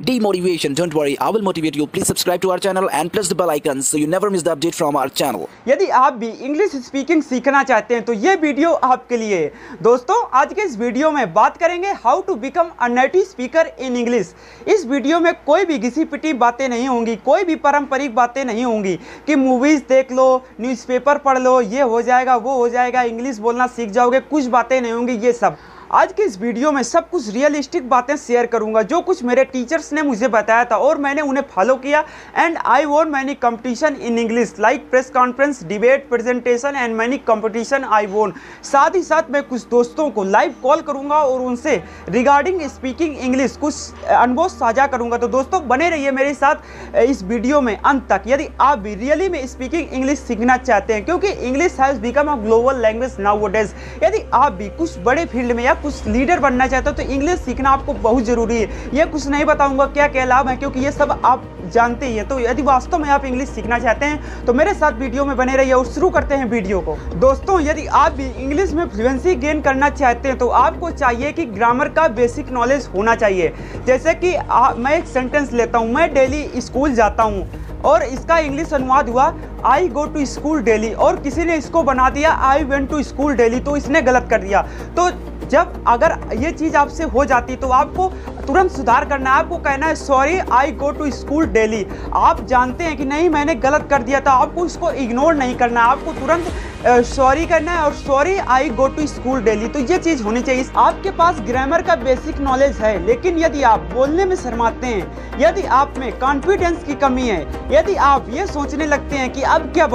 demotivation, don't worry, I will motivate you. Please subscribe to our channel and press the bell icon so you never miss the update from our channel. यदि आप भी English speaking सीखना चाहते हैं तो ये video आपके लिए है। दोस्तों, आज के इस वीडियो में बात करेंगे how to become a native speaker in English. इस वीडियो में कोई भी घिसी पिटी बातें नहीं होंगी, कोई भी पारंपरिक बातें नहीं होंगी कि मूवीज़ देख लो, न्यूज़पेपर पढ़ लो, ये हो जाएगा वो हो जाएगा, इंग्लिश बोलना सीख जाओगे, कुछ बातें नहीं होंगी। ये सब आज के इस वीडियो में सब कुछ रियलिस्टिक बातें शेयर करूंगा जो कुछ मेरे टीचर्स ने मुझे बताया था और मैंने उन्हें फॉलो किया। And I won many competition in English like press conference, debate, presentation and many competition I won. साथ ही साथ मैं कुछ दोस्तों को लाइव कॉल करूंगा और उनसे रिगार्डिंग स्पीकिंग इंग्लिश कुछ अनुभव साझा करूंगा। तो दोस्तों, बने रहिए मेरे साथ इस वीडियो में अंत तक यदि आप भी रियली में स्पीकिंग इंग्लिश सीखना चाहते हैं, क्योंकि English has become a global language nowadays. यदि आप भी कुछ बड़े फील्ड में या कुछ लीडर बनना चाहते हो तो इंग्लिश सीखना आपको बहुत जरूरी है। ये कुछ नहीं बताऊंगा क्या क्या लाभ है, क्योंकि ये सब आप जानते ही हैं। तो यदि वास्तव में आप इंग्लिश सीखना चाहते हैं तो मेरे साथ वीडियो में बने रहिए और शुरू करते हैं वीडियो को। दोस्तों, यदि आप भी इंग्लिश में फ्लुएंसी गेन करना चाहते हैं तो आपको चाहिए कि ग्रामर का बेसिक नॉलेज होना चाहिए। जैसे कि मैं एक सेंटेंस लेता हूँ, मैं डेली स्कूल जाता हूँ और इसका इंग्लिश अनुवाद हुआ I go to school daily, और किसी ने इसको बना दिया I went to school daily, तो इसने गलत कर दिया। तो जब अगर ये चीज़ आपसे हो जाती तो आपको तुरंत सुधार करना है। आपको कहना है sorry I go to school daily. आप जानते हैं कि नहीं मैंने गलत कर दिया था, आपको इसको इग्नोर नहीं करना है, आपको तुरंत सॉरी करना है और sorry I go to school daily. तो ये चीज़ होनी चाहिए। आपके पास ग्रामर का बेसिक नॉलेज है, लेकिन यदि आप बोलने में शर्माते हैं, यदि आप में कॉन्फिडेंस की कमी है, यदि आप ये सोचने लगते हैं कि अब क्या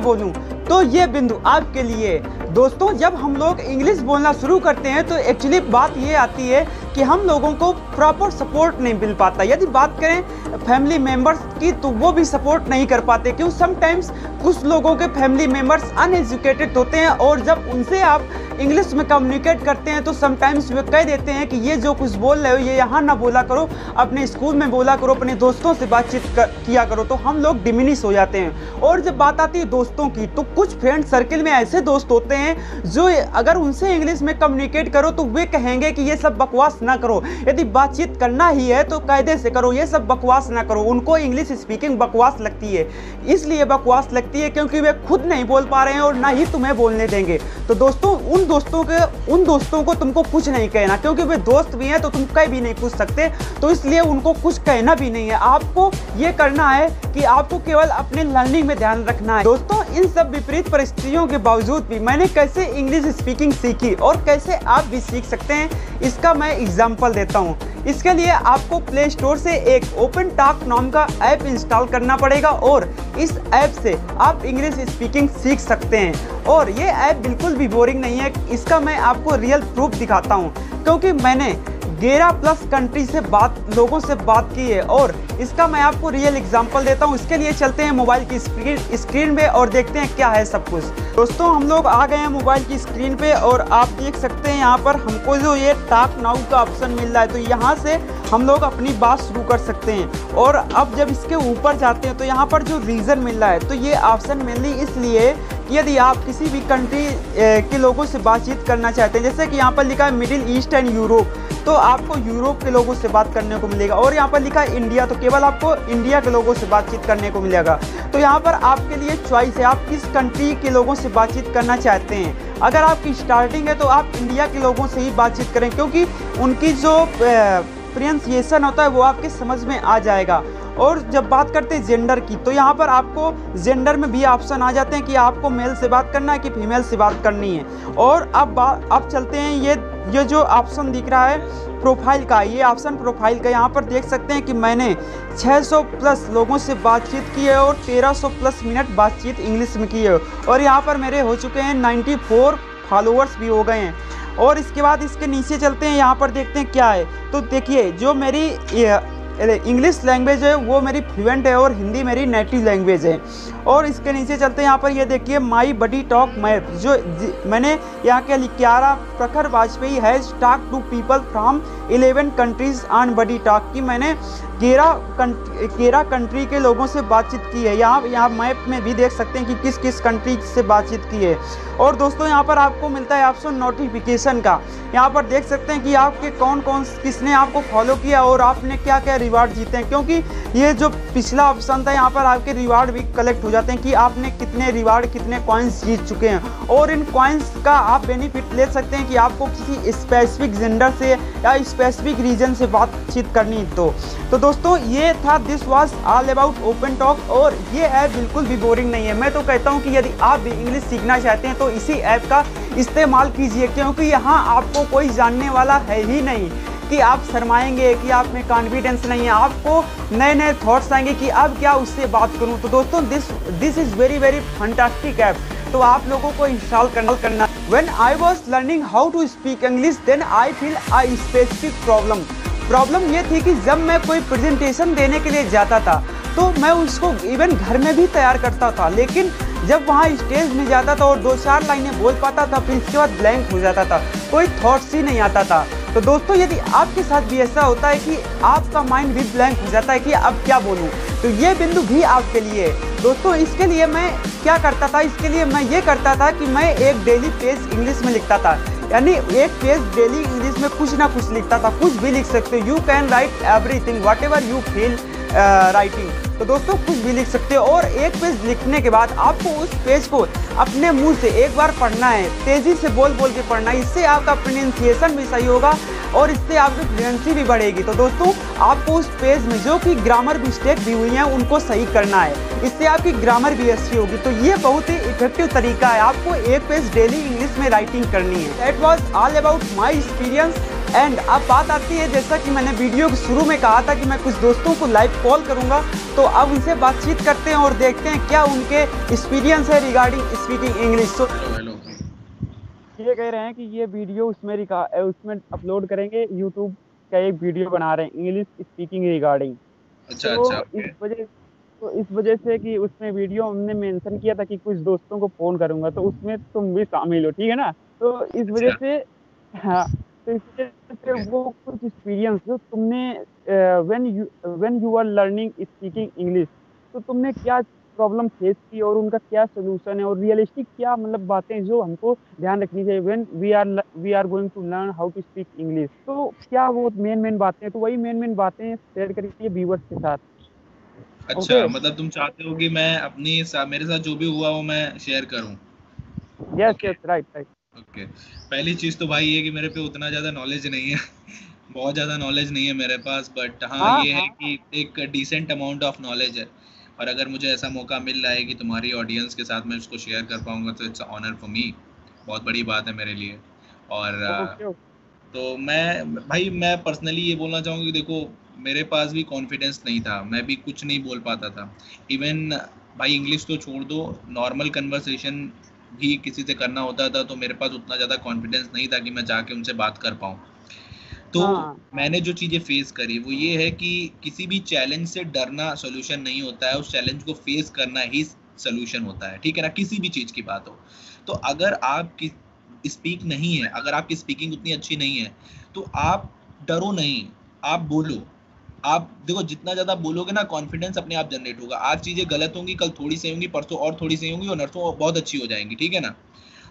बोलूं, तो ये बिंदु आपके लिए। दोस्तों, जब हम लोग इंग्लिश बोलना शुरू करते हैं तो एक्चुअली बात ये आती है कि हम लोगों को प्रॉपर सपोर्ट नहीं मिल पाता। यदि बात करें फैमिली मेंबर्स की तो वो भी सपोर्ट नहीं कर पाते, क्यों समटाइम्स कुछ लोगों के फैमिली मेंबर्स अनएजुकेटेड होते हैं और जब उनसे आप इंग्लिश में कम्युनिकेट करते हैं तो समटाइम्स वे कह देते हैं कि ये जो कुछ बोल रहे हो ये यहाँ ना बोला करो, अपने स्कूल में बोला करो, अपने दोस्तों से बातचीत किया करो। तो हम लोग डिमिनिश हो जाते हैं। और जब बात आती है दोस्तों की तो कुछ फ्रेंड सर्किल में ऐसे दोस्त होते हैं जो अगर उनसे इंग्लिश में कम्युनिकेट करो तो वे कहेंगे कि ये सब बकवास ना करो, यदि बातचीत करना ही है तो कायदे से करो, ये सब बकवास ना करो। उनको इंग्लिश स्पीकिंग बकवास लगती है, इसलिए बकवास लगती है क्योंकि वे खुद नहीं बोल पा रहे हैं और ना ही तुम्हें बोलने देंगे। तो दोस्तों, उन दोस्तों को तुमको कुछ नहीं कहना, क्योंकि वे दोस्त भी हैं तो तुम कहीं भी नहीं पूछ सकते, तो इसलिए उनको कुछ कहना भी नहीं है। आपको ये करना है कि आपको केवल अपने लर्निंग में ध्यान रखना है। दोस्तों, इन सब विपरीत परिस्थितियों के बावजूद भी मैंने कैसे इंग्लिश स्पीकिंग सीखी और कैसे आप भी सीख सकते हैं, इसका मैं एग्जाम्पल देता हूँ। इसके लिए आपको प्ले स्टोर से एक ओपन टॉक नाम का ऐप इंस्टॉल करना पड़ेगा और इस ऐप से आप इंग्लिश स्पीकिंग सीख सकते हैं। और ये ऐप बिल्कुल भी बोरिंग नहीं है, इसका मैं आपको रियल प्रूफ दिखाता हूँ, क्योंकि मैंने 11+ कंट्री से लोगों से बात की है और इसका मैं आपको रियल एग्जांपल देता हूँ। इसके लिए चलते हैं मोबाइल की स्क्रीन पे और देखते हैं क्या है सब कुछ। दोस्तों, हम लोग आ गए हैं मोबाइल की स्क्रीन पे और आप देख सकते हैं यहाँ पर हमको जो ये टॉक नाउ का ऑप्शन मिल रहा है, तो यहाँ से हम लोग अपनी बात शुरू कर सकते हैं। और अब जब इसके ऊपर जाते हैं तो यहाँ पर जो रीजन मिल रहा है, तो ये ऑप्शन मेनली इसलिए कि यदि आप किसी भी कंट्री के लोगों से बातचीत करना चाहते हैं, जैसे कि यहाँ पर लिखा है मिडिल ईस्ट एंड यूरोप, तो आपको यूरोप के लोगों से बात करने को मिलेगा। और यहाँ पर लिखा है इंडिया, तो केवल आपको इंडिया के लोगों से बातचीत करने को मिलेगा। तो यहाँ पर आपके लिए चॉइस है, आप किस कंट्री के लोगों से बातचीत करना चाहते हैं। अगर आपकी स्टार्टिंग है तो आप इंडिया के लोगों से ही बातचीत करें, क्योंकि उनकी जो प्रोनाउंसिएशन होता है वो आपके समझ में आ जाएगा। और जब बात करते हैं जेंडर की, तो यहाँ पर आपको जेंडर में भी ऑप्शन आ जाते हैं कि आपको मेल से बात करना है कि फीमेल से बात करनी है। और अब चलते हैं ये जो ऑप्शन दिख रहा है प्रोफाइल का, ये ऑप्शन प्रोफाइल का, यहाँ पर देख सकते हैं कि मैंने 600+ लोगों से बातचीत की है और 1300+ मिनट बातचीत इंग्लिश में की है। और यहाँ पर मेरे हो चुके हैं 94 फॉलोअर्स भी हो गए हैं। और इसके बाद इसके नीचे चलते हैं, यहाँ पर देखते हैं क्या है। तो देखिए, जो मेरी इंग्लिश लैंग्वेज है वो मेरी फ्लुएंट है और हिंदी मेरी नेटिव लैंग्वेज है। और इसके नीचे चलते हैं, यहाँ पर ये देखिए माई बडी टॉक मैप, जो मैंने यहाँ के लिखियारा Prakhar Vajpayee has talk to people from 11 countries on buddy talk की मैंने 11 कंट्री के लोगों से बातचीत की है। यहाँ मैप में भी देख सकते हैं कि किस किस कंट्री से बातचीत की है। और दोस्तों यहाँ पर आपको मिलता है ऑप्शन नोटिफिकेशन का, यहाँ पर देख सकते हैं कि आपके कौन किसने आपको फॉलो किया और आपने क्या क्या रिवार्ड जीते हैं, क्योंकि ये जो पिछला ऑप्शन था यहाँ पर आपके रिवार्ड भी कलेक्ट हो जाते हैं कि आपने कितने रिवार्ड कितने कॉइन्स जीत चुके हैं। और इन कॉइन्स का आप बेनिफिट ले सकते हैं कि आपको किसी स्पेसिफिक जेंडर से या स्पेसिफिक रीजन से बातचीत करनी तो दोस्तों ये था this was all about open talk. और ये ऐप बिल्कुल भी बोरिंग नहीं है। मैं तो कहता हूँ कि यदि आप भी इंग्लिश सीखना चाहते हैं तो इसी ऐप का इस्तेमाल कीजिए, क्योंकि यहाँ आपको कोई जानने वाला है ही नहीं कि आप शर्माएंगे, कि आप में कॉन्फिडेंस नहीं है। आपको नए नए थॉट्स आएंगे कि अब क्या उससे बात करूं। तो दोस्तों this is very fantastic app, तो आप लोगों को इंस्टॉल करना। When I was learning how to speak English, then I feel a specific problem ये थी कि जब मैं कोई प्रेजेंटेशन देने के लिए जाता था तो मैं उसको इवन घर में भी तैयार करता था, लेकिन जब वहाँ स्टेज में जाता था और 2-4 लाइनें बोल पाता था फिर इसके बाद ब्लैंक हो जाता था, कोई थॉट्स ही नहीं आता था। तो दोस्तों यदि आपके साथ भी ऐसा होता है कि आपका माइंड भी ब्लैंक हो जाता है कि अब क्या बोलूँ, तो ये बिंदु भी आपके लिए है। दोस्तों इसके लिए मैं क्या करता था, इसके लिए मैं ये करता था कि मैं एक डेली पेज इंग्लिश में लिखता था, यानी एक पेज डेली इंग्लिश में कुछ ना कुछ लिखता था। कुछ भी लिख सकते हो, you can write everything what ever you feel writing. तो दोस्तों कुछ भी लिख सकते हो और एक पेज लिखने के बाद आपको उस पेज को अपने मुंह से एक बार पढ़ना है, तेज़ी से बोल के पढ़ना है। इससे आपका प्रोनाउंसिएशन भी सही होगा और इससे आपकी फ्लुएंसी भी बढ़ेगी। तो दोस्तों आपको उस पेज में जो कि ग्रामर मिस्टेक भी हुई हैं उनको सही करना है, इससे आपकी ग्रामर भी अच्छी होगी। तो ये बहुत ही इफेक्टिव तरीका है, आपको एक पेज डेली इंग्लिश में राइटिंग करनी है। That was all about my experience. And अब बात आती है, जैसा कि मैंने वीडियो के शुरू में कहा था कि मैं कुछ दोस्तों को लाइव कॉल करूंगा, तो अब उनसे बातचीत करते हैं और देखते हैं क्या उनके एक्सपीरियंस है रिगार्डिंग स्पीकिंग इंग्लिश। तो ये कह रहे हैं कि ये वीडियो उसमें अपलोड करेंगे, यूट्यूब का एक वीडियो बना रहे हैं इंग्लिश स्पीकिंग रिगार्डिंग। इस वजह से कि उसमें वीडियो हमने मेंशन किया था कि कुछ दोस्तों को फ़ोन करूंगा, तो उसमें तुम भी शामिल हो, ठीक है ना। तो इस वजह से हाँ, तो इस वजह से वो कुछ एक्सपीरियंस जो तुमने when you are learning speaking English, तो तुमने क्या प्रॉब्लम फेस की और उनका क्या सोल्यूशन है और रियलिस्टिक क्या मतलब बातें जो हमको ध्यान रखनी चाहिए when we are going to learn how to speak English. तो क्या वो मेन बातें, तो वही मेन बातें शेयर करिए व्यूअर्स के साथ। अच्छा, मतलब तुम चाहते हो कि मैं मेरे साथ जो भी हुआ वो मैं शेयर करूं? Yes right. ओके, पहली चीज तो भाई ये कि मेरे पे उतना ज्यादा नॉलेज नहीं है बहुत ज्यादा नॉलेज नहीं है मेरे पास, बट हाँ ये है कि एक डिसेंट अमाउंट ऑफ नॉलेज है। और अगर मुझे ऐसा मौका मिल रहा है कि तुम्हारी ऑडियंस के साथ मैं उसको शेयर कर पाऊंगा तो इट्स ऑनर फॉर मी, बहुत बड़ी बात है मेरे लिए। और तो मैं पर्सनली ये बोलना चाहूँगा कि देखो मेरे पास भी कॉन्फिडेंस नहीं था, मैं भी कुछ नहीं बोल पाता था। इवन भाई इंग्लिश तो छोड़ दो, नॉर्मल कन्वर्सेशन भी किसी से करना होता था तो मेरे पास उतना ज़्यादा कॉन्फिडेंस नहीं था कि मैं जाके उनसे बात कर पाऊँ। तो मैंने जो चीज़ें फेस करी वो ये है कि किसी भी चैलेंज से डरना सोल्यूशन नहीं होता है, उस चैलेंज को फेस करना ही सोल्यूशन होता है, ठीक है ना। किसी भी चीज़ की बात हो, तो अगर आप स्पीक नहीं है, अगर आपकी स्पीकिंग उतनी अच्छी नहीं है तो आप डरो नहीं, आप बोलो। आप देखो जितना ज़्यादा बोलोगे ना कॉन्फिडेंस अपने आप जनरेट होगा। आज चीज़ें गलत होंगी, कल थोड़ी सही होंगी, परसों और थोड़ी सही होंगी और नरसों बहुत अच्छी हो जाएंगी, ठीक है ना।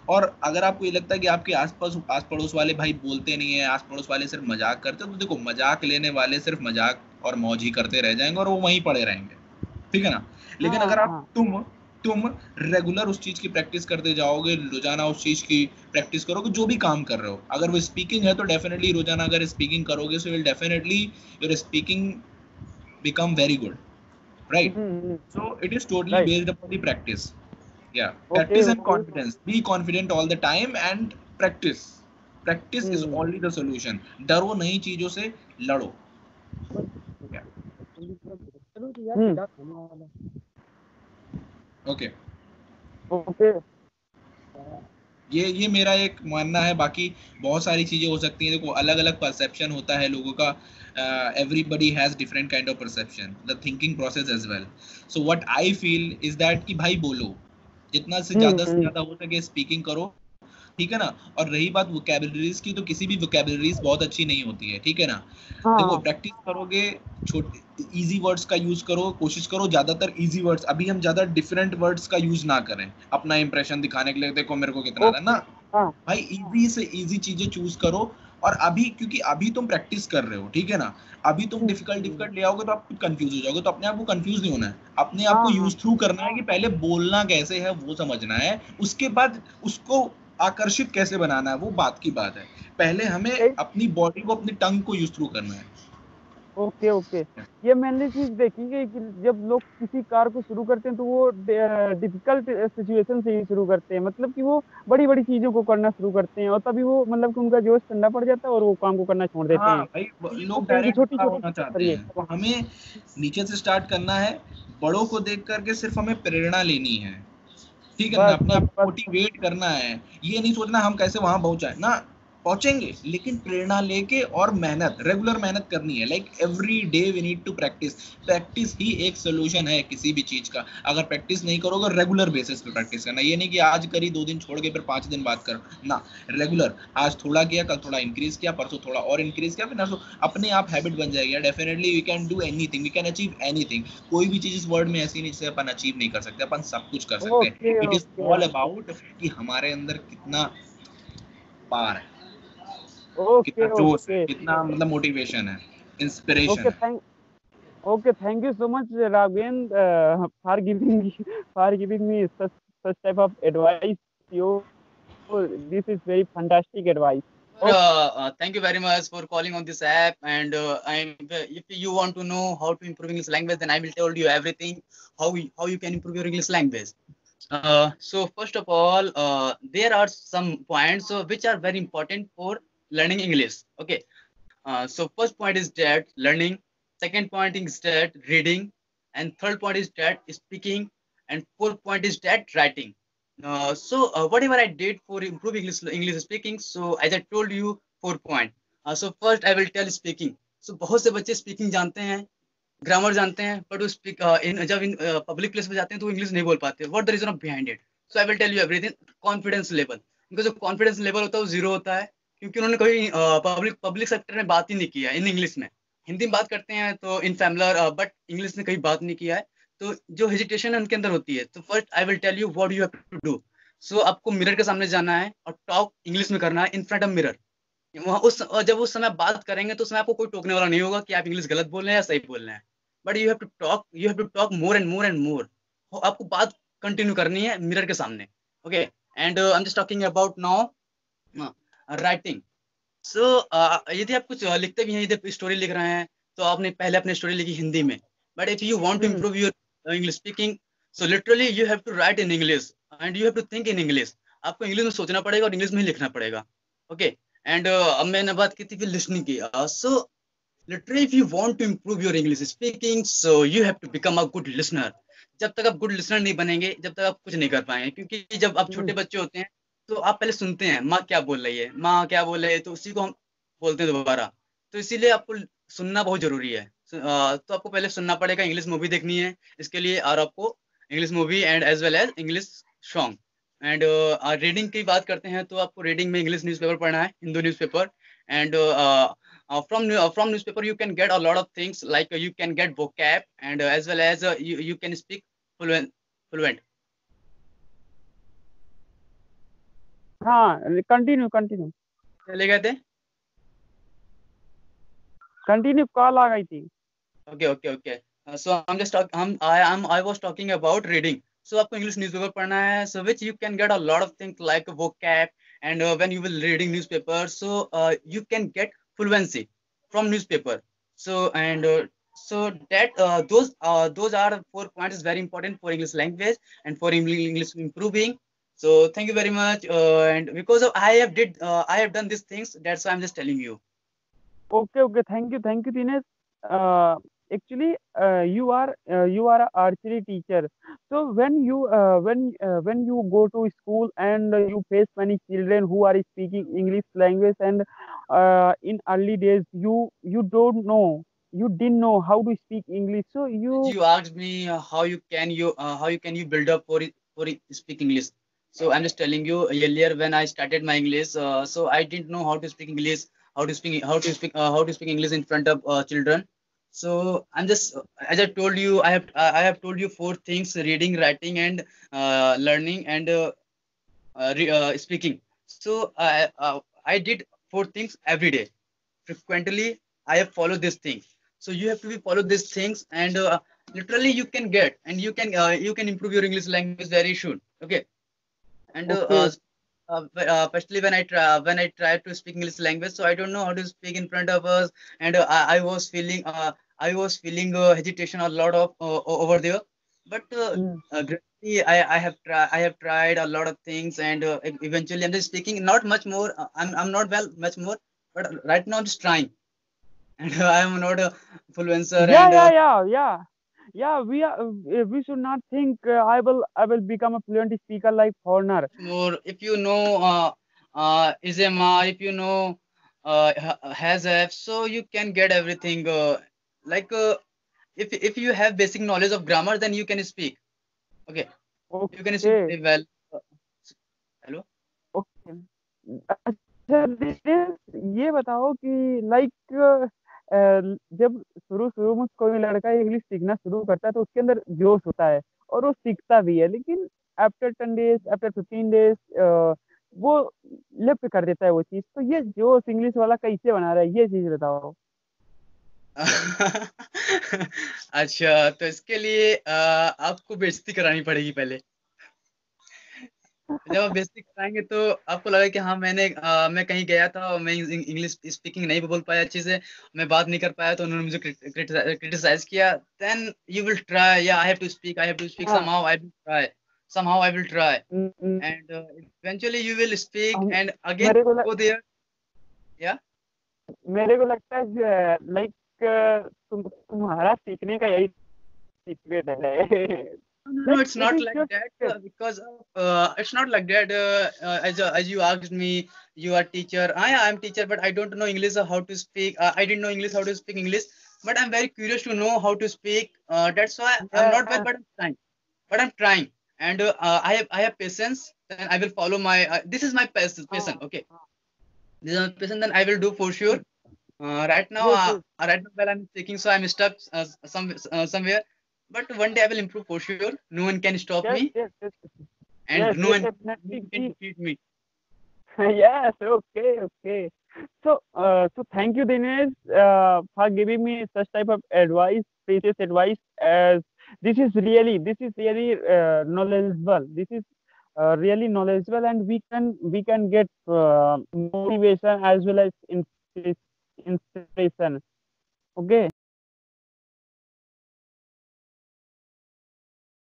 और अगर आपको ये लगता है कि आपके आस पड़ोस वाले भाई बोलते नहीं है, आस पड़ोस वाले सिर्फ मजाक करते हैं, तो देखो मजाक लेने वाले सिर्फ मजाक और मौज ही करते रह जाएंगे और वो वहीं पड़े रहेंगे, ठीक है ना। लेकिन अगर आप तुम रेगुलर उस चीज़ की प्रैक्टिस करते जाओगे, रोजाना उस चीज़ की प्रैक्टिस करोगे, जो भी काम कर रहे हो, अगर वो स्पीकिंग है तो डेफिनेटली रोजाना अगर स्पीकिंग करोगे so will definitely your speaking become very good, right. So it is totally based upon the practice, या practice and confidence. Be confident all the time and practice is only the solution. डरो नहीं, चीजों से लड़ो। Okay ये मेरा एक मानना है। बाकी बहुत सारी चीज़ें हो सकती हैं, देखो अलग अलग परसेप्शन होता है लोगों का। everybody has different kind of perception, the thinking process as well. So what I feel is that कि भाई बोलो, जितना से ज्यादा हो सके स्पीकिंग करो, ठीक है ना। और रही बात वोकैबुलरीज की, तो किसी भी वोकैबुलरीज बहुत अच्छी नहीं होती है, ठीक है ना। देखो, प्रैक्टिस करोगे, छोटे इजी वर्ड्स का यूज करो, कोशिश करो ज्यादातर इजी वर्ड्स, अभी हम ज्यादा डिफरेंट वर्ड्स का यूज ना करें अपना इंप्रेशन दिखाने के लिए, देखो मेरे को कितना आता है ना। भाई इजी से इजी चीजें चूज करो। और अभी, क्योंकि अभी तुम प्रैक्टिस कर रहे हो, ठीक है ना, अभी तुम डिफिकल्ट ले आओगे तो आप खुद कंफ्यूज हो जाओगे। तो अपने आप को कंफ्यूज नहीं होना है, अपने आप को यूज थ्रू करना है कि पहले बोलना कैसे है वो समझना है, उसके बाद उसको आकर्षित कैसे बनाना है वो बात की बात है। पहले हमें अपनी बॉडी को, अपनी टंग को यूज थ्रू करना है। ओके ओके, ये मैंने चीज देखी है कि जब लोग किसी कार को शुरू करते हैं तो वो डिफिकल्ट सिचुएशन से ही शुरू करते हैं, मतलब कि वो बड़ी बड़ी चीजों को करना शुरू करते हैं और तभी वो मतलब कि उनका जोश ठंडा पड़ जाता है और वो काम को करना छोड़ देते हाँ हैं। भाई, लोग डायरेक्ट छोटी बड़ा छोटी होना चाहते हैं, हमें नीचे से स्टार्ट करना है। बड़ों को देख करके सिर्फ हमें प्रेरणा लेनी है, ठीक है ना, अपने आप को मोटिवेट करना है। ये नहीं सोचना हम कैसे वहां पहुंचाए ना, पहुंचेंगे, लेकिन प्रेरणा लेके और मेहनत, रेगुलर मेहनत करनी है। Like every day we need to practice. Practice ही एक सोल्यूशन है किसी भी चीज का। अगर प्रैक्टिस नहीं करोगे, रेगुलर बेसिस पे प्रैक्टिस करना, ये नहीं कि आज करी 2 दिन छोड़ के फिर 5 दिन बाद करो ना। रेगुलर, आज थोड़ा किया, कल थोड़ा इंक्रीज किया, परसों थोड़ा और इंक्रीज किया, फिर नरसों अपने आप हैबिट बन जाएगी। Definitely we can do anything, we can achieve anything. कोई भी चीज इस वर्ल्ड में ऐसी नहीं जिसे अपन अचीव नहीं कर सकते, अपन सब कुछ कर सकते हैं। इट इज ऑल अबाउट कि हमारे अंदर कितना पार है, कितना जोश है, कितना मतलब मोटिवेशन है, इंस्पिरेशन है। Okay, thank you so much, Raghavendra, for giving me such type of advice. This is very fantastic advice. Thank you very much for calling on this app. And if you want to know how to improve English language, then I will tell you everything how you can improve your English language. So first of all, there are some points which are very important for learning English. Okay. So first point is that learning. Second point is that reading, and third point is that speaking, and fourth point is that writing. Whatever I did for improving English speaking, so as I told you, 4 point. So first I will tell speaking. So बहुत से बच्चे speaking जानते हैं, grammar जानते हैं, but वो जब in public place में जाते हैं तो इंग्लिश नहीं बोल पाते। What the reason of behind it? So I will tell you everything. Confidence level, उनका जो कॉन्फिडेंस लेवल होता है वो 0 होता है, क्योंकि उन्होंने कभी पब्लिक सेक्टर में बात ही नहीं किया इन इंग्लिश में। हिंदी में बात करते हैं तो इन फैमिलर, बट इंग्लिश में कभी बात नहीं किया है, तो जो हेजिटेशन उनके अंदर होती है। तो first I will tell you what you have to do. So आपको मिरर के सामने जाना है और टॉक इंग्लिश में करना है इन फ्रंट ऑफ मिरर। वहाँ जब उस समय बात करेंगे तो उस समय आपको कोई टोकने वाला नहीं होगा कि आप इंग्लिश गलत बोल रहे हैं या सही बोल रहे हैं, but you have to talk more and more and more. आपको बात कंटिन्यू करनी है मिरर के सामने। Okay, and I am just talking about now writing. So यदि आप कुछ लिखते भी हैं, यदि स्टोरी लिख रहे हैं, तो आपने पहले अपनी स्टोरी लिखी हिंदी में, but if you want to improve your English speaking, so literally you have to write in English and you have to think in English. आपको इंग्लिश में सोचना पड़ेगा और इंग्लिश में ही लिखना पड़ेगा। ओके, एंड अब मैंने बात की थी फिर लिसनिंग की। So literally if you want to improve your English speaking, so you have to become a good listener. जब तक आप गुड लिसनर नहीं बनेंगे, जब तक आप कुछ नहीं कर पाएंगे, क्योंकि जब आप छोटे बच्चे होते हैं तो आप पहले सुनते हैं माँ क्या बोल रही है, माँ क्या बोल रही है, तो उसी को हम बोलते हैं दोबारा। तो इसीलिए आपको सुनना बहुत जरूरी है। तो आपको पहले सुनना पड़ेगा, इंग्लिश मूवी देखनी है इसके लिए, और आपको English movie and as well as English song. And reading की बात करते हैं तो आपको रीडिंग में इंग्लिश न्यूज़पेपर पढ़ना है, Hindu newspaper. And from newspaper you can get a lot of things, like you can get vocab and as well as you can speak fluent. हाँ, कंटिन्यू चले गए थे, कंटिन्यू, कॉल आ गई थी। okay. So I'm just I was talking about reading. So आपको English newspaper पढ़ना है, so which you can get a lot of things like vocab, and when you will reading newspaper, so you can get fluency from newspaper. So and so that those are 4 points is very important for English language and for English improving. So thank you very much, and because of I have done these things, that's why I'm just telling you. Okay, thank you Dinesh. actually you are a archery teacher. So when you go to school and you face many children who are speaking English language, and in early days you don't know, you didn't know how to speak English, so As you. you asked me how you can you build up for speak English. So I'm just telling you earlier when I started my English, so I didn't know how to speak English, how to speak English in front of children. So I'm just as I told you, I have told you four things: reading, writing, and learning, and speaking. So I did four things every day frequently. I have followed this thing. So you have to be follow these things, and literally you can get, and you can improve your English language very soon. Okay. And Okay. especially when I try to speak English language, so I don't know how to speak in front of us, and I was feeling hesitation a lot of over there. But Mm. gradually I have tried a lot of things, and eventually I'm just speaking not much more. I'm not well much more, but right now I'm just trying, and I am not a influencer, Yeah, and yeah, yeah, yeah. Yeah, we should not think I will become a fluent speaker like foreigner. more if you know ISMR, if you know has app, so you can get everything. Like if you have basic knowledge of grammar, then you can speak. Okay, you can speak Okay, very well. Hello. okay. अच्छा दिनेश, ये बताओ कि like जब शुरू शुरू में कोई लड़का इंग्लिश सीखना शुरू करता है तो उसके अंदर जोश होता है और वो सीखता भी है, लेकिन आफ्टर 10 डेज, आफ्टर 15 डेज वो लेफ्ट कर देता है वो चीज। तो ये जोश इंग्लिश वाला कैसे बना रहा है, ये चीज बताओ। अच्छा, तो इसके लिए आपको बेइज्जती करानी पड़ेगी पहले। जब आप बेइज्जती कराएंगे तो आपको लगा कि हाँ मैं कहीं गया था और मैं इंग्लिश स्पीकिंग नहीं बोल पाया अच्छे से, मैं बात नहीं कर पाया, तो उन्होंने मुझे क्रिटिसाइज किया। देन यू विल ट्राई, या आई हैव टू स्पीक हाँ। somehow I will try, hmm, hmm, and eventually you will speak हम- and again मेरे को go there. Yeah. मेरे को लगता है लाइक तुम्हारा सीखने का यही सीक्रेट है। No, like it's it not is like your that secret. because it's not like that. As you asked me, you are teacher. I am teacher, but I don't know English or how to speak. I didn't know English how to speak English, but I'm very curious to know how to speak. That's why I'm not well, but I'm trying. And I have patience. Then I will follow my. This is my passion. हाँ, Okay, this is my passion. Then I will do for sure. Yes yes Right now, while I'm speaking, so I'm stuck somewhere. But one day I will improve for sure. No one can stop yes me, yes yes and yes yes definitely no one can कि defeat me. yes, okay, okay. So thank you, Dinesh, for giving me such type of advice, precious advice. As this is really knowledgeable. This is really knowledgeable, and we can get motivation as well as inspiration. Okay.